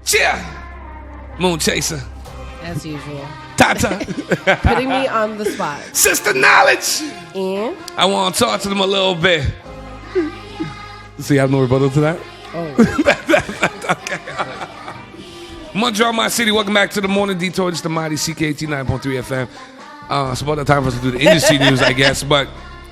Cheer. Moon Chaser. As usual. Tata. Putting me on the spot. Sister Knowledge. And? I want to talk to them a little bit. So you have no rebuttal to that? Oh. Okay. Montreal, my city. Welcome back to the Morning Detour. It's the mighty CKT 9.3 FM. It's about that time for us to do the industry news, I guess. But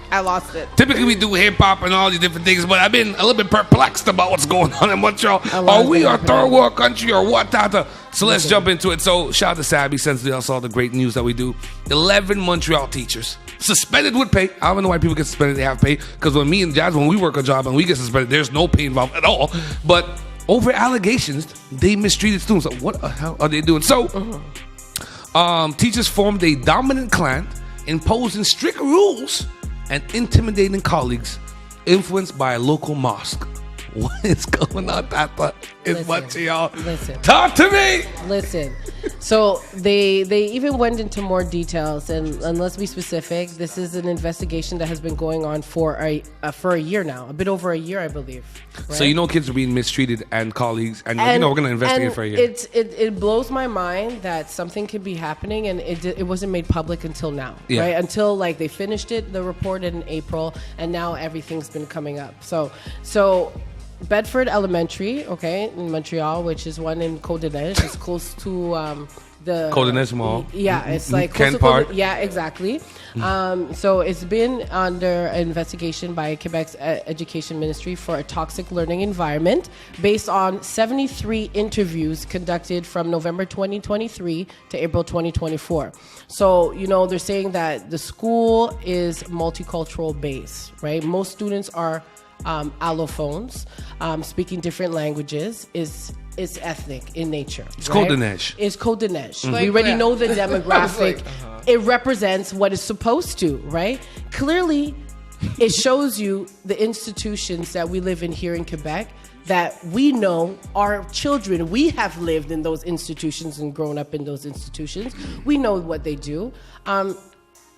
I lost it. typically we do hip hop and all these different things, but I've been a little bit perplexed about what's going on in Montreal. Are we a third world country or what, Tata? So let's jump into it. So shout out to Sabby, since they also all the great news that we do. 11 Montreal teachers suspended with pay. I don't know why people get suspended. They have pay, because when me and Jazz, when we work a job and we get suspended, there's no pay involved at all. But over allegations, they mistreated students. So what the hell are they doing? So teachers formed a dominant clan, imposing strict rules and intimidating colleagues, influenced by a local mosque. What is going on, Tata, in Montreal? Listen. Talk to me. Listen. So they even went into more details, and let's be specific. This is an investigation that has been going on for a year now, a bit over a year, I believe. Right? So you know kids are being mistreated and colleagues, and we're going to investigate for a year. It blows my mind that something could be happening, and it wasn't made public until now, right? Until like they finished the report in April, and now everything's been coming up. So Bedford Elementary, okay, in Montreal, which is one in Côte-des-Neiges. It's close to the Côte-des-Neiges Mall. Yeah, it's like Kent Park. Yeah, exactly. So it's been under investigation by Quebec's Education Ministry for a toxic learning environment based on 73 interviews conducted from November 2023 to April 2024. So, they're saying that the school is multicultural based, right? Most students are allophones, speaking different languages, is ethnic in nature. It's right? Côte-des-Neiges. It's Côte-des-Neiges. We already know the demographic. It represents what it's supposed to, right? Clearly, it shows you the institutions that we live in here in Quebec that we know our children. We have lived in those institutions and grown up in those institutions. We know what they do.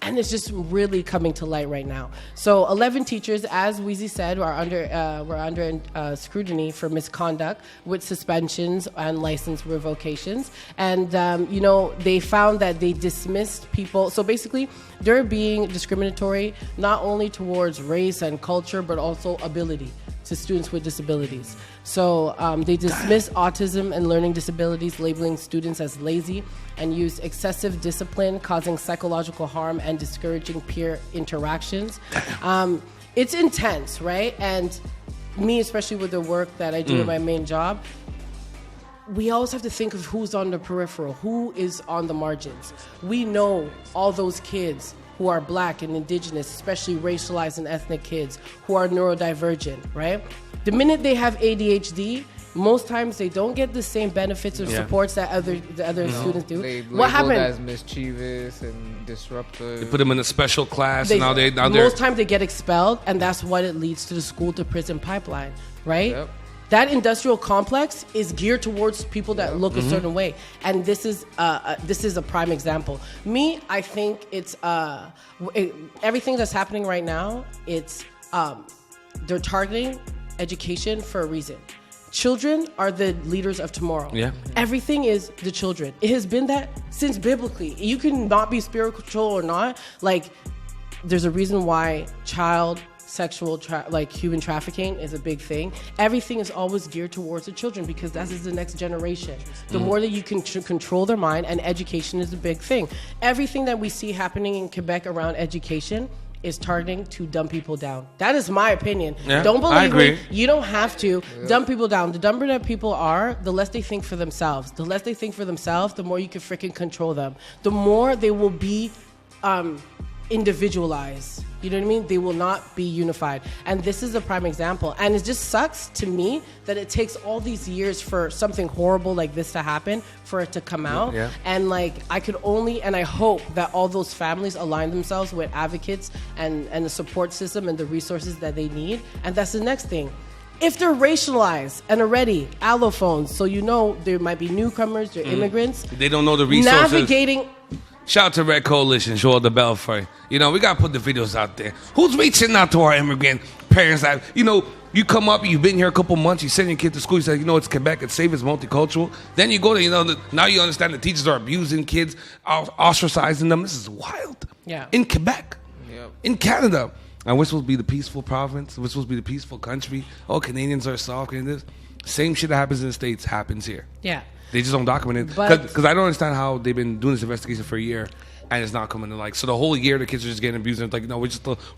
And it's just really coming to light right now. So 11 teachers, as Weezy said, were under scrutiny for misconduct with suspensions and license revocations. And, they found that they dismissed people. So basically, they're being discriminatory not only towards race and culture, but also ability to students with disabilities. So they dismiss autism and learning disabilities, labeling students as lazy, and use excessive discipline, causing psychological harm and discouraging peer interactions. It's intense, right? And me, especially with the work that I do in my main job, we always have to think of who's on the peripheral, who is on the margins. We know all those kids who are Black and Indigenous, especially racialized and ethnic kids, who are neurodivergent, right? The minute they have ADHD, most times they don't get the same benefits or supports that the other students do. What happened? As mischievous and disruptive. They put them in a special class. Most times they get expelled, and that's what it leads to the school to prison pipeline, right? Yep. That industrial complex is geared towards people that look a certain way, and this is a prime example. Me, I think it's everything that's happening right now. It's they're targeting education for a reason. Children are the leaders of tomorrow. Yeah. Everything is the children. It has been that since biblically. You can not be spiritual or not. Like, there's a reason why sexual human trafficking is a big thing. Everything is always geared towards the children because that is the next generation. The more that you can control their mind, and education is a big thing. Everything that we see happening in Quebec around education is targeting to dumb people down. That is my opinion. Yeah, don't believe me. You don't have to dumb people down. The dumber that people are, the less they think for themselves. The less they think for themselves, the more you can freaking control them. The more they will be individualized. You know what I mean? They will not be unified. And this is a prime example. And it just sucks to me that it takes all these years for something horrible like this to happen, for it to come out. Yeah. And I hope that all those families align themselves with advocates and the support system and the resources that they need. And that's the next thing. If they're racialized and already allophones, so there might be newcomers, they're immigrants. They don't know the resources. Navigating. Shout out to Red Coalition, show the Belfry. We got to put the videos out there. Who's reaching out to our immigrant parents? You come up, you've been here a couple months, you send your kid to school, you say, it's Quebec, it's safe, it's multicultural. Then you go there, now you understand the teachers are abusing kids, ostracizing them. This is wild. Yeah. In Quebec, Yep. in Canada. And we're supposed to be the peaceful province. We're supposed to be the peaceful country. Oh, Canadians are soft. And this same shit that happens in the States happens here. Yeah. They just don't document it. Because I don't understand how they've been doing this investigation for a year and it's not coming to light. So the whole year the kids are just getting abused. And it's like, no, we're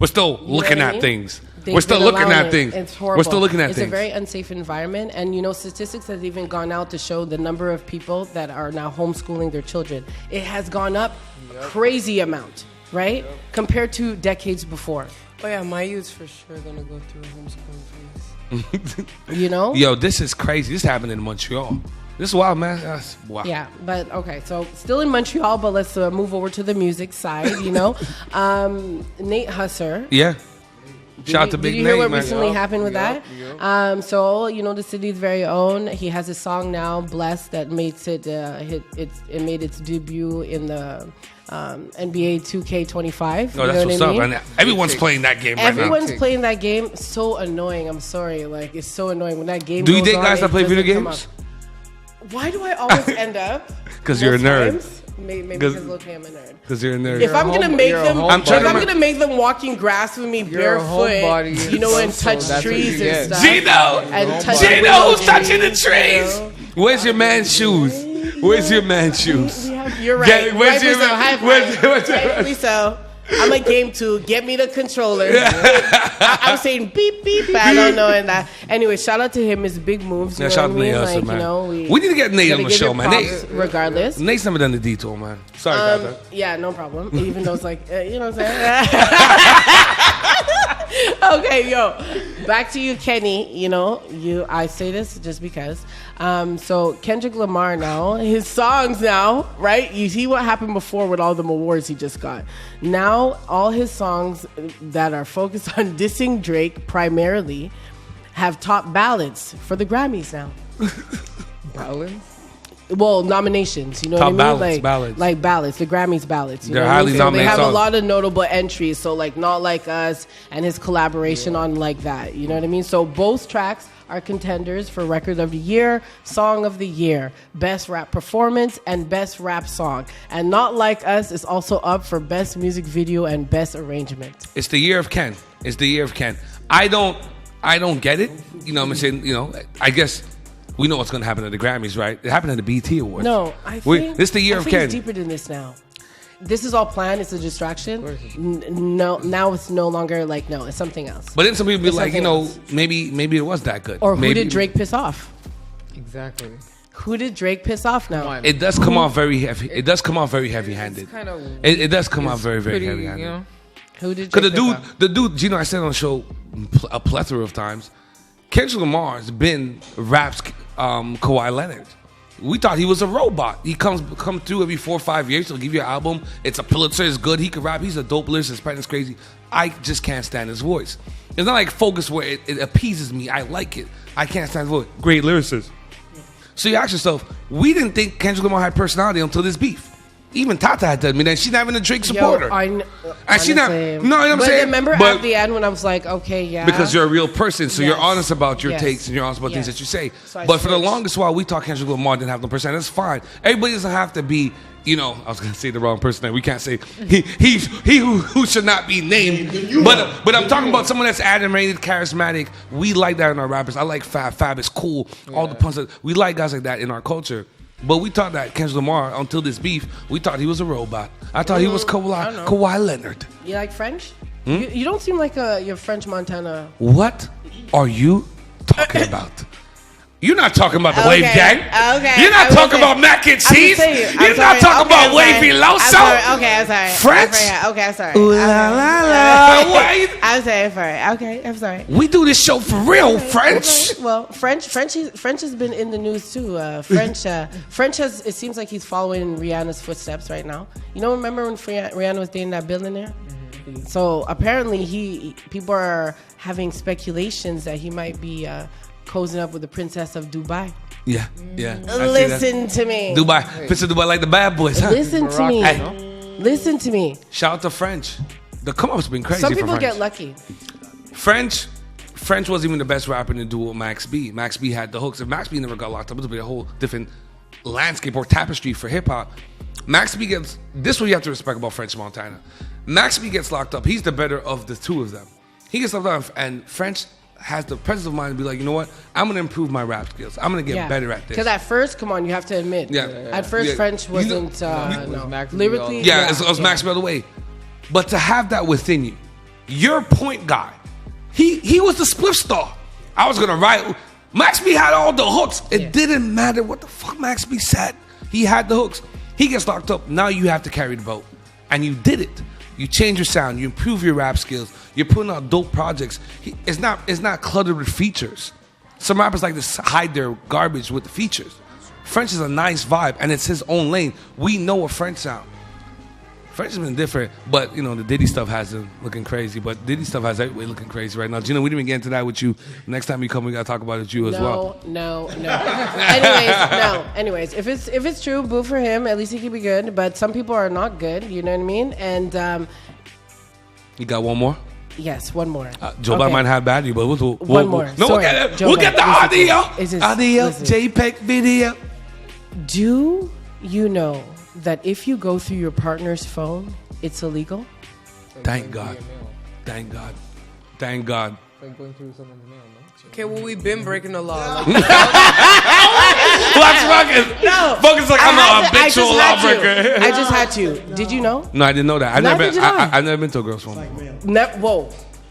still looking at things. We're still looking at things. It's horrible. We're still looking at things. It's a very unsafe environment. And, statistics have even gone out to show the number of people that are now homeschooling their children. It has gone up crazy amount, right? Compared to decades before. Oh, yeah, my youth's for sure going to go through a homeschooling phase. Yo, this is crazy. This happened in Montreal. This is wild, man. That's wow. Yeah, but okay, so still in Montreal, but let's move over to the music side, Nate Husser. Yeah. Shout out to Big Nate, man. Did you hear what recently happened with that? So, the city's very own. He has a song now, Blessed, that makes it it made its debut in the NBA 2K25. No, that's what's up. And everyone's playing that game right now. Everyone's playing that game. So annoying. I'm sorry. Like, it's so annoing when that game Do you goes date on, guys that play video games? Why do I always end up? Because you're a nerd. Maybe because look-, I'm a nerd. Because you're a nerd. If I'm gonna make them walking grass with me barefoot, and touch trees and stuff. Gino, who's touching the trees? Where's your man's shoes? Where's your man's shoes? You're right. Where's your Rightfully so. I'm a game too. Get me the controller. I'm saying beep beep. I don't know and that. Anyway, shout out to him. His big moves. Shout out to Nate Husser, man. We need to get Nate on the show, man. Regardless, Nate's never done the Detour, man. Sorry about that. Yeah, no problem. Even though it's like, you know what I'm saying. Okay, back to you, Kenny. I say this just because. So Kendrick Lamar now, his songs now, right? You see what happened before with all the awards he just got. Now, all his songs that are focused on dissing Drake primarily have top ballads for the Grammys now. Ballads? Well, nominations, top what I mean? Ballads. Like ballads, the Grammys ballads. They're highly nominated. They have songs. a lot of notable entries. So like Not Like Us and his collaboration on Like That. You know what I mean? So both tracks are contenders for Record of the Year, Song of the Year, Best Rap Performance, and Best Rap Song. And Not Like Us is also up for Best Music Video and Best Arrangement. It's the year of Ken. It's the year of Ken. I don't get it. I'm saying, I guess we know what's going to happen at the Grammys, right? It happened at the BET Awards. No, I think this is the year of Ken. It's deeper than this now. This is all planned. It's a distraction. No, now it's no longer it's something else. But then some people be like, maybe it was that good. Or who did Drake piss off? Exactly. Who did Drake piss off now? It does come off very heavy. It does come off very heavy-handed. It does come off very, very heavy-handed. Who did Drake piss off? The dude, Gino, I said on the show a plethora of times, Kendrick Lamar has been rap's Kawhi Leonard. We thought he was a robot. He comes through every 4 or 5 years. He'll give you an album. It's a Pulitzer. It's good. He can rap. He's a dope lyricist. His pen is crazy. I just can't stand his voice. It's not like Focus where it appeases me. I like it. I can't stand his voice. Great lyricist. So you ask yourself, we didn't think Kendrick Lamar had personality until this beef. Even Tata had to admit that she's not even a Drake supporter. And she's not. No, you know what I'm but saying? Remember at the end when I was like, okay, yeah. Because you're a real person, so you're honest about your takes and you're honest about things that you say. So but for the longest while, we thought Kendrick Lamar didn't have no personality. That's fine. Everybody doesn't have to be, I was going to say the wrong person there. We can't say he who should not be named. But I'm talking about someone that's animated, charismatic. We like that in our rappers. I like Fab. Fab is cool. Yeah. All the puns. We like guys like that in our culture. But we thought that Kendrick Lamar, until this beef, we thought he was a robot. I thought he was Kawhi Leonard. You like French? You don't seem like your French Montana. What are you talking about? You're not talking about the Wave Gang. Okay. You're not talking about mac and cheese. You're not talking about Wavy Loso. Okay, I'm sorry. French. Okay, I'm sorry. Ooh la la la. I'm sorry. Okay, I'm sorry. We do this show for real, French. Okay. Well, French has been in the news too. French has. It seems like he's following Rihanna's footsteps right now. Remember when Rihanna was dating that billionaire? Mm-hmm. So apparently, people are having speculations that he might be cozying up with the princess of Dubai. Yeah. Listen to me. Dubai. Prince of Dubai like the bad boys, huh? Listen to me. Listen to me. Shout out to French. The come up's been crazy. Some people for French. get lucky. French French wasn't even the best rapper in the duo with Max B. Max B had the hooks. If Max B never got locked up, it would be a whole different landscape or tapestry for hip hop. Max B gets, this is what you have to respect about French Montana. Max B gets locked up. He's the better of the two of them. He gets locked up, and French has the presence of mind to be like, you know what? I'm going to improve my rap skills. I'm going to get better at this. Because at first, come on, you have to admit. At first, French wasn't, lyrically. Yeah, it was Max B all the way. But to have that within you, your point guy, he was the split star. I was going to write. Max B had all the hooks. It didn't matter what the fuck Max B said. He had the hooks. He gets locked up. Now you have to carry the boat. And you did it. You change your sound. You improve your rap skills. You're putting out dope projects. It's not cluttered with features. Some rappers like to hide their garbage with the features. French is a nice vibe, and it's his own lane. We know a French sound. French has been different, but you know the Diddy stuff has him looking crazy. But Diddy stuff has everybody looking crazy right now. Gina, we didn't even get into that with you. Next time you come, we gotta talk about it with you as well. No. Anyways, if it's true, boo for him. At least he can be good. But some people are not good. You know what I mean? And you got one more? Yes, one more. Joe Biden might have bad, but one more. No, we'll get the audio JPEG video. Do you know that if you go through your partner's phone, it's illegal? Thank God. Thank God. Thank God. Like going through someone's mail, no? Okay, well, we've been breaking the law. Like, Let's fucking focus like I'm a habitual lawbreaker. I just had to. Did you know? No, I didn't know that. I've never been to a girl's phone. Whoa.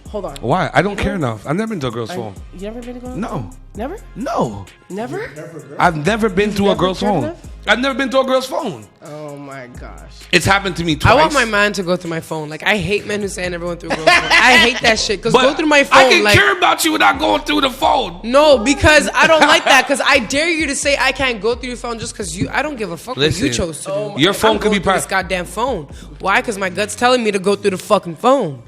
Hold on. Why? I don't care enough. I've never been to a girl's phone. You never been to a girl's phone? No. Never? No. Never? I've never been to a girl's phone. enough? I've never been to a girl's phone. Oh my gosh. It's happened to me twice. I want my man to go through my phone. Like, I hate men who say I never went through a girl's phone. I hate that shit. Because go through my phone. I can care about you without going through the phone. No, because I don't like that. Because I dare you to say I can't go through your phone just because I don't give a fuck what you chose to do. Your phone could be this goddamn phone. Why? Because my gut's telling me to go through the fucking phone.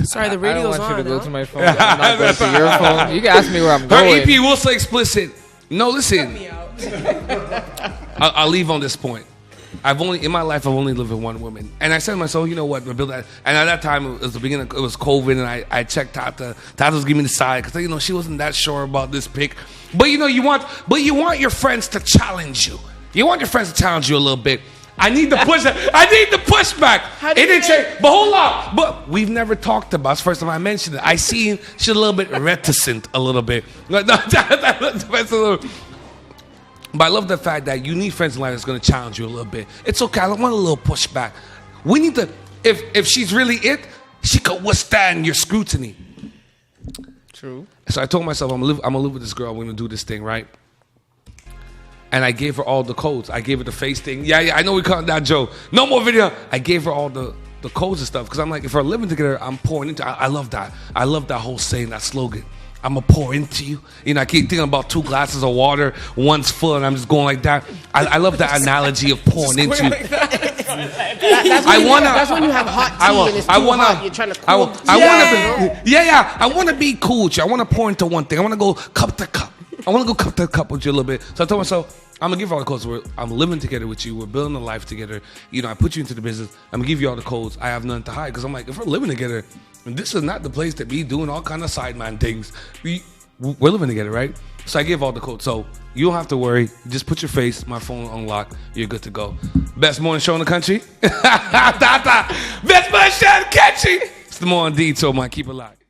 Sorry, the radio's on. I don't want you to go to my phone. I'm not going to your phone. You can ask me where I'm going. Her EP will say explicit. No, listen. I'll leave on this point. In my life, I've only lived with one woman. And I said to myself, you know what, build that. And at that time, it was the beginning, it was COVID, and I checked Tata. Tata was giving me the side, because, you know, she wasn't that sure about this pick. But, you know, you want your friends to challenge you. You want your friends to challenge you a little bit. I need the push. I need the pushback. It didn't say, but hold on. But we've never talked about it. It's the first time I mentioned it. I see she's a little bit reticent, a little bit. But I love the fact that you need friends in life that's going to challenge you a little bit. It's okay. I don't want a little pushback. We need to, if she's really it, she could withstand your scrutiny. True. So I told myself, I'm gonna live with this girl. We're gonna do this thing, right? And I gave her all the codes. I gave her the face thing. Yeah, I know we caught that joke. No more video. I gave her all the codes and stuff because I'm like, if we're living together, I'm pouring into. I love that. I love that whole saying, that slogan. I'm gonna pour into you. You know, I keep thinking about 2 glasses of water, one's full, and I'm just going like that. I love that analogy of pouring into you. That's when you have hot tea and it's too hot. You're trying to cool. I want to be cool with you. I want to pour into one thing. I want to go cup to cup. I want to go cup to cup with you a little bit. So I told myself, I'm going to give you all the codes. I'm living together with you. We're building a life together. You know, I put you into the business. I'm going to give you all the codes. I have nothing to hide. Because I'm like, if we're living together, this is not the place to be doing all kind of sideman things. We're living together, right? So I give all the codes. So you don't have to worry. You just put your face, my phone on lock. You're good to go. Best morning show in the country. Best morning show in the country. It's the Morning Detour, man. Keep it locked.